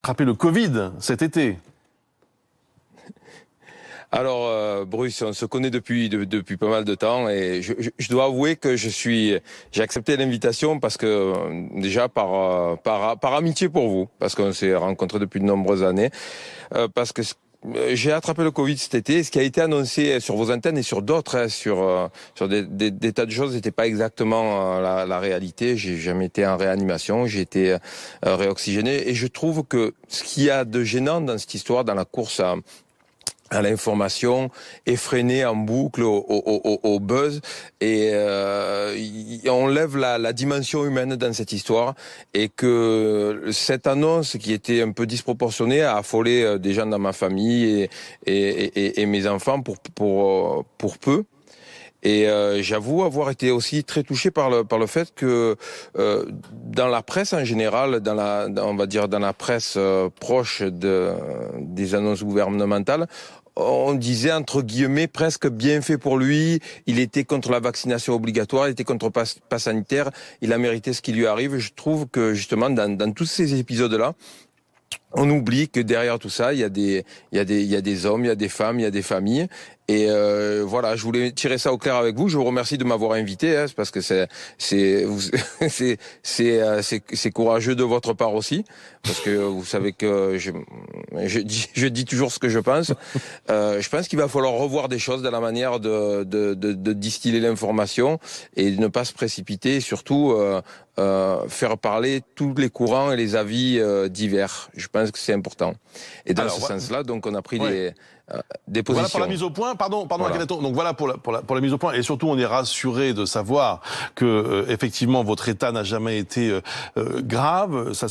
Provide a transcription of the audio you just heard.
attrapé le Covid cet été. Alors, Bruce, on se connaît depuis pas mal de temps et je dois avouer que j'ai accepté l'invitation parce que déjà par amitié pour vous, parce qu'on s'est rencontrés depuis de nombreuses années, parce que j'ai attrapé le Covid cet été. Ce qui a été annoncé sur vos antennes et sur d'autres, hein, sur des tas de choses, n'était pas exactement la réalité. J'ai jamais été en réanimation, j'ai été réoxygéné et je trouve que ce qu'il y a de gênant dans cette histoire, dans la course à l'information, effrénée en boucle au buzz, et on lève la dimension humaine dans cette histoire, et que cette annonce qui était un peu disproportionnée a affolé des gens dans ma famille et mes enfants pour peu. Et j'avoue avoir été aussi très touché par le fait que dans la presse en général, on va dire dans la presse proche des annonces gouvernementales, on disait entre guillemets presque bien fait pour lui. Il était contre la vaccination obligatoire, il était contre le pass sanitaire, il a mérité ce qui lui arrive. Je trouve que justement dans tous ces épisodes-là, on oublie que derrière tout ça, il y a des hommes, il y a des femmes, il y a des familles. Et voilà, je voulais tirer ça au clair avec vous. Je vous remercie de m'avoir invité, hein, parce que c'est courageux de votre part aussi, parce que vous savez que je dis toujours ce que je pense. Je pense qu'il va falloir revoir des choses dans la manière de distiller l'information et de ne pas se précipiter, et surtout faire parler tous les courants et les avis divers. Je pense que c'est important. Et dans ce sens-là, donc on a pris des positions. Voilà pour la mise au point. Pardon, voilà. Akhenaton. Donc voilà pour la mise au point. Et surtout, on est rassuré de savoir que effectivement votre état n'a jamais été grave. Ça